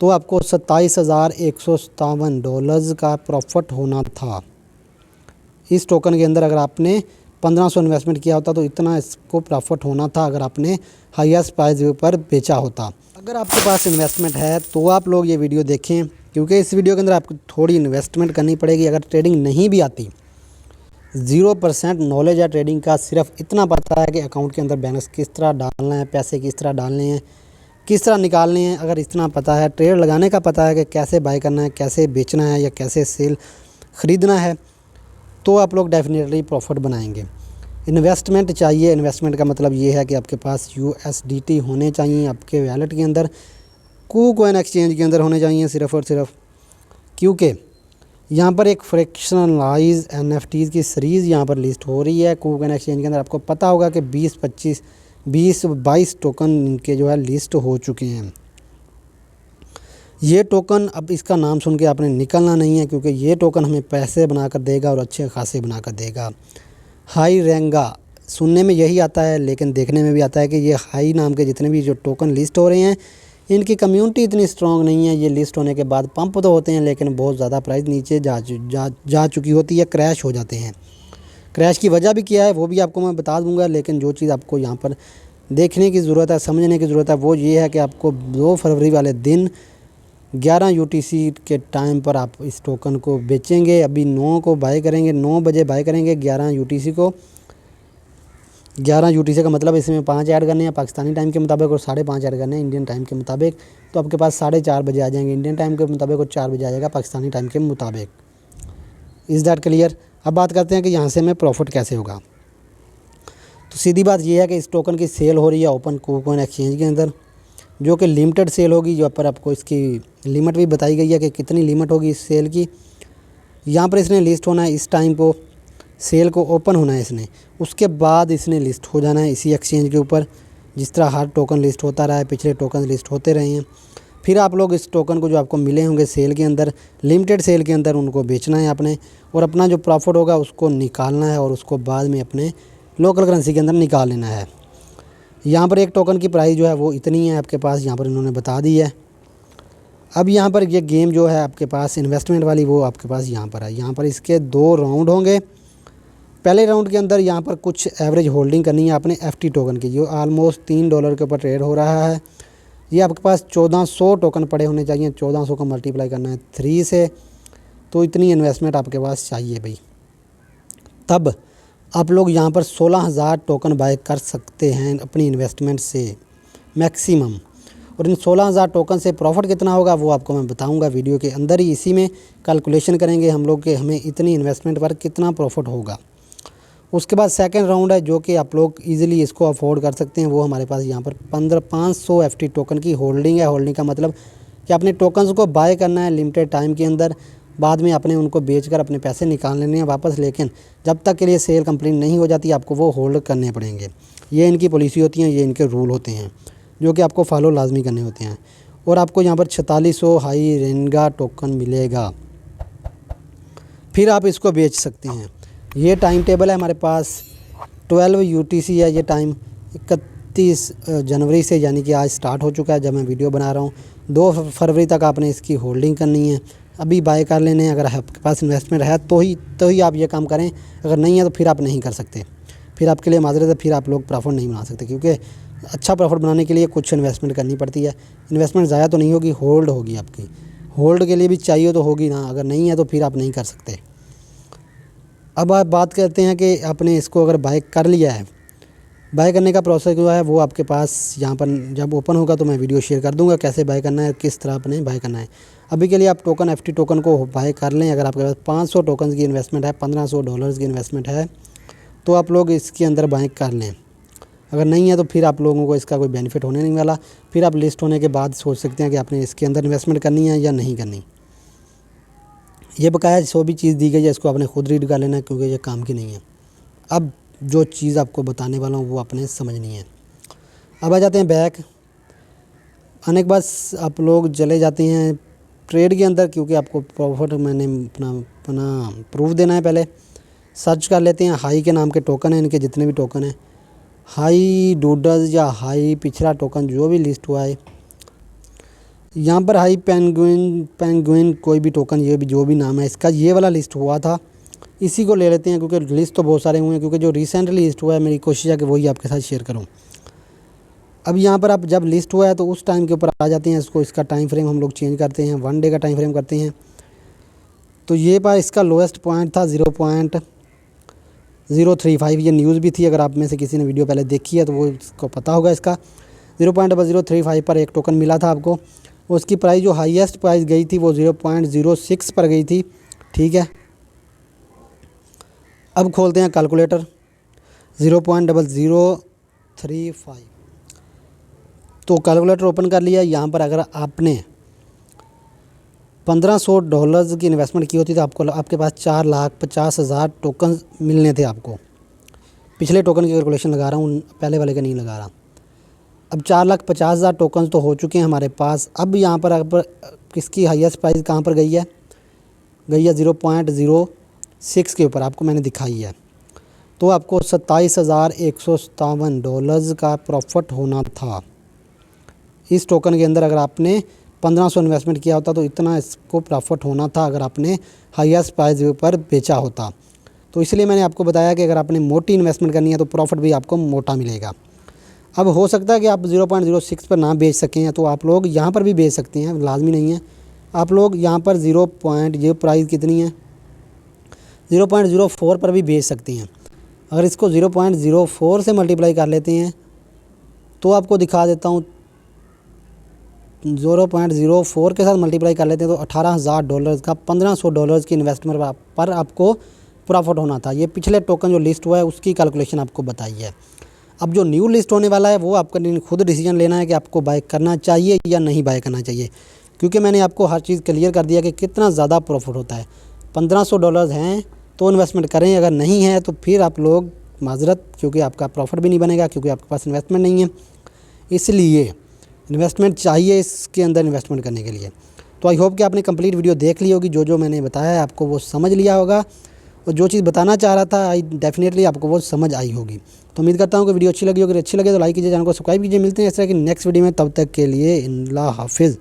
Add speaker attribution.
Speaker 1: तो आपको $27,157 का प्रॉफिट होना था। इस टोकन के अंदर अगर आपने 1500 इन्वेस्टमेंट किया होता तो इतना इसको प्रॉफिट होना था अगर आपने हाईएस्ट प्राइस पर बेचा होता। अगर आपके पास इन्वेस्टमेंट है तो आप लोग ये वीडियो देखें, क्योंकि इस वीडियो के अंदर आपको थोड़ी इन्वेस्टमेंट करनी पड़ेगी। अगर ट्रेडिंग नहीं भी आती, 0% नॉलेज है ट्रेडिंग का, सिर्फ इतना पता है कि अकाउंट के अंदर बैलेंस किस तरह डालना है, पैसे किस तरह डालने हैं, किस तरह निकालने हैं, अगर इतना पता है, ट्रेड लगाने का पता है कि कैसे बाय करना है, कैसे बेचना है या कैसे सेल ख़रीदना है, तो आप लोग डेफिनेटली प्रॉफिट बनाएंगे। इन्वेस्टमेंट चाहिए। इन्वेस्टमेंट का मतलब ये है कि आपके पास USDT होने चाहिए आपके वैलेट के अंदर, KuCoin एक्सचेंज के अंदर होने चाहिए सिर्फ़ और सिर्फ, क्योंकि यहाँ पर एक फ्रैक्शनलाइज NFTs की सीरीज़ यहाँ पर लिस्ट हो रही है KuCoin एक्सचेंज के अंदर। आपको पता होगा कि 20-22 टोकन इनके जो है लिस्ट हो चुके हैं। ये टोकन, अब इसका नाम सुन के आपने निकलना नहीं है, क्योंकि ये टोकन हमें पैसे बनाकर देगा और अच्छे खासे बनाकर देगा। हाई रेंगा सुनने में यही आता है, लेकिन देखने में भी आता है कि ये हाई नाम के जितने भी जो टोकन लिस्ट हो रहे हैं, इनकी कम्युनिटी इतनी स्ट्रॉन्ग नहीं है। ये लिस्ट होने के बाद पंप तो होते हैं, लेकिन बहुत ज़्यादा प्राइस नीचे जा चुकी होती है, क्रैश हो जाते हैं। क्रैश की वजह भी क्या है वो भी आपको मैं बता दूंगा, लेकिन जो चीज़ आपको यहाँ पर देखने की ज़रूरत है, समझने की ज़रूरत है, वो ये है कि आपको 2 फरवरी वाले दिन 11 UTC के टाइम पर आप इस टोकन को बेचेंगे। अभी 9 को बाय करेंगे, 9 बजे बाय करेंगे 11 UTC को। 11 UTC का मतलब इसमें 5 ऐड करने हैं पाकिस्तानी टाइम के मुताबिक और 5:30 ऐड करने हैं इंडियन टाइम के मुताबिक। तो आपके पास 4:30 बजे आ जाएंगे इंडियन टाइम के मुताबिक और 4 बजे आ जाएगा पाकिस्तानी टाइम के मुताबिक। Is that clear? अब बात करते हैं कि यहाँ से हमें प्रॉफिट कैसे होगा। तो सीधी बात यह है कि इस टोकन की सेल हो रही है ओपन KuCoin एक्सचेंज के अंदर, जो कि लिमिटेड सेल होगी। जो पर आपको इसकी लिमिट भी बताई गई है कि कितनी लिमिट होगी इस सेल की। यहाँ पर इसने लिस्ट होना है, इस टाइम को सेल को ओपन होना है इसने, उसके बाद इसने लिस्ट हो जाना है इसी एक्सचेंज के ऊपर। जिस तरह हर टोकन लिस्ट होता रहा है, पिछले टोकन लिस्ट होते रहे हैं। फिर आप लोग इस टोकन को जो आपको मिले होंगे सेल के अंदर, लिमिटेड सेल के अंदर, उनको बेचना है आपने, और अपना जो प्रॉफिट होगा उसको निकालना है और उसको बाद में अपने लोकल करेंसी के अंदर निकाल लेना है। यहाँ पर एक टोकन की प्राइस जो है वो इतनी है आपके पास, यहाँ पर इन्होंने बता दी है। अब यहाँ पर ये गेम जो है आपके पास इन्वेस्टमेंट वाली, वो आपके पास यहाँ पर है। यहाँ पर इसके 2 राउंड होंगे। पहले राउंड के अंदर यहाँ पर कुछ एवरेज होल्डिंग करनी है आपने FT टोकन की, जो ऑलमोस्ट $3 के ऊपर ट्रेड हो रहा है। ये आपके पास 1400 टोकन पड़े होने चाहिए। 1400 का मल्टीप्लाई करना है 3 से, तो इतनी इन्वेस्टमेंट आपके पास चाहिए भाई। तब आप लोग यहाँ पर 16,000 टोकन बाय कर सकते हैं अपनी इन्वेस्टमेंट से मैक्सिमम। और इन 16,000 टोकन से प्रॉफिट कितना होगा वो आपको मैं बताऊंगा वीडियो के अंदर ही। इसी में कैलकुलेशन करेंगे हम लोग कि हमें इतनी इन्वेस्टमेंट पर कितना प्रॉफिट होगा। उसके बाद सेकंड राउंड है, जो कि आप लोग इजीली इसको अफोर्ड कर सकते हैं। वो हमारे पास यहाँ पर 500 FT टोकन की होल्डिंग है। होल्डिंग का मतलब कि अपने टोकन्स को बाय करना है लिमिटेड टाइम के अंदर, बाद में अपने उनको बेचकर अपने पैसे निकाल लेने हैं वापस। लेकिन जब तक के लिए सेल कंप्लीट नहीं हो जाती आपको वो होल्ड करने पड़ेंगे। ये इनकी पॉलिसी होती है, ये इनके रूल होते हैं, जो कि आपको फॉलो लाजमी करने होते हैं। और आपको यहाँ पर 4600 हाई रेंगा टोकन मिलेगा, फिर आप इसको बेच सकते हैं। ये टाइम टेबल है हमारे पास। 12 UTC है ये टाइम, 31 जनवरी से, यानी कि आज स्टार्ट हो चुका है जब मैं वीडियो बना रहा हूँ। 2 फरवरी तक आपने इसकी होल्डिंग करनी है। अभी बाय कर लेने हैं। अगर आपके पास इन्वेस्टमेंट है तो ही आप ये काम करें, अगर नहीं है तो फिर आप नहीं कर सकते। फिर आपके लिए माजरत है, फिर आप लोग प्रॉफिट नहीं बना सकते, क्योंकि अच्छा प्रॉफिट बनाने के लिए कुछ इन्वेस्टमेंट करनी पड़ती है। इन्वेस्टमेंट ज़्यादा तो नहीं होगी, होल्ड होगी आपकी। होल्ड के लिए भी चाहिए तो होगी ना, अगर नहीं है तो फिर आप नहीं कर सकते। अब आप बात करते हैं कि आपने इसको अगर बाय कर लिया है, बाय करने का प्रोसेस जो है वो आपके पास यहाँ पर जब ओपन होगा तो मैं वीडियो शेयर कर दूंगा कैसे बाय करना है, किस तरह आपने बाय करना है। अभी के लिए आप टोकन FT टोकन को बाय कर लें। अगर आपके पास 500 टोकन की इन्वेस्टमेंट है, $1500 की इन्वेस्टमेंट है, तो आप लोग इसके अंदर बाय कर लें। अगर नहीं है तो फिर आप लोगों को इसका कोई बेनिफिट होने नहीं वाला। फिर आप लिस्ट होने के बाद सोच सकते हैं कि आपने इसके अंदर इन्वेस्टमेंट करनी है या नहीं करनी। ये बकाया जो भी चीज़ दी गई है इसको आपने खुद रीड कर लेना है, क्योंकि ये काम की नहीं है। अब जो चीज़ आपको बताने वाला हूँ वो आपने समझनी है। अब आ जाते हैं बैक आने के बाद आप लोग चले जाते हैं ट्रेड के अंदर, क्योंकि आपको प्रॉफिट मैंने अपना प्रूफ देना है। पहले सर्च कर लेते हैं हाई के नाम के टोकन हैं, इनके जितने भी टोकन हैं, हाई डूडल्स या हाई पिछला टोकन जो भी लिस्ट हुआ है, यहाँ पर हाई पेंगुइन कोई भी टोकन, ये भी जो भी नाम है इसका, ये वाला लिस्ट हुआ था, इसी को ले लेते हैं क्योंकि लिस्ट तो बहुत सारे हुए हैं, क्योंकि जो रिसेंटली लिस्ट हुआ है मेरी कोशिश है कि वही आपके साथ शेयर करूँ। अब यहाँ पर आप जब लिस्ट हुआ है तो उस टाइम के ऊपर आ जाते हैं, इसको इसका टाइम फ्रेम हम लोग चेंज करते हैं, 1 डे का टाइम फ्रेम करते हैं। तो ये पास इसका लोएस्ट पॉइंट था 0.035, ये न्यूज़ भी थी, अगर आप में से किसी ने वीडियो पहले देखी है तो वो इसको पता होगा। इसका 0.035 पर एक टोकन मिला था आपको। उसकी प्राइस जो हाईएस्ट प्राइस गई थी वो 0.06 पर गई थी, ठीक है। अब खोलते हैं कैलकुलेटर, 0.0035। तो कैलकुलेटर ओपन कर लिया। यहाँ पर अगर आपने $1500 की इन्वेस्टमेंट की होती तो आपके पास 4,50,000 टोकन मिलने थे आपको। पिछले टोकन की कैलकुलेशन लगा रहा हूँ, पहले वाले का नहीं लगा रहा। अब 4,50,000 टोकन तो हो चुके हैं हमारे पास। अब यहाँ पर किसकी हाईएस्ट प्राइस कहाँ पर गई है? गई है 0.06 के ऊपर, आपको मैंने दिखाई है। तो आपको $27,157 का प्रॉफिट होना था इस टोकन के अंदर। अगर आपने 1500 इन्वेस्टमेंट किया होता तो इतना इसको प्रॉफिट होना था अगर आपने हाईएस्ट प्राइस पर बेचा होता। तो इसलिए मैंने आपको बताया कि अगर आपने मोटी इन्वेस्टमेंट करनी है तो प्रॉफिट भी आपको मोटा मिलेगा। अब हो सकता है कि आप 0.06 पर ना बेच सकें, तो आप लोग यहाँ पर भी बेच सकते हैं, लाजमी नहीं है। आप लोग यहाँ पर ये प्राइस कितनी है 0.04 पर भी बेच सकते हैं। अगर इसको 0.04 से मल्टीप्लाई कर लेते हैं तो आपको दिखा देता हूँ, 0.04 के साथ मल्टीप्लाई कर लेते हैं तो $18,000 का $1,500 की इन्वेस्टमेंट पर आपको प्रॉफिट होना था। ये पिछले टोकन जो लिस्ट हुआ है उसकी कैलकुलेशन आपको बताई है। अब जो न्यू लिस्ट होने वाला है वो आपका खुद डिसीजन लेना है कि आपको बाय करना चाहिए या नहीं बाय करना चाहिए, क्योंकि मैंने आपको हर चीज़ क्लियर कर दिया कि कितना ज़्यादा प्रॉफिट होता है। $1,500 हैं तो इन्वेस्टमेंट करें, अगर नहीं है तो फिर आप लोग माजरत, क्योंकि आपका प्रॉफिट भी नहीं बनेगा, क्योंकि आपके पास इन्वेस्टमेंट नहीं है। इसलिए इन्वेस्टमेंट चाहिए इसके अंदर इन्वेस्टमेंट करने के लिए। तो आई होप कि आपने कंप्लीट वीडियो देख ली होगी, जो मैंने बताया है आपको वो समझ लिया होगा, और जो चीज़ बताना चाह रहा था डेफिनेटली आपको वो समझ आई होगी। तो उम्मीद करता हूँ कि वीडियो अच्छी लगी होगी। अच्छी लगे तो लाइक कीजिए, चैनल को सब्सक्राइब कीजिए। मिलते हैं इस तरह की नेक्स्ट वीडियो में, तब तक के लिए अल्लाह हाफिज़।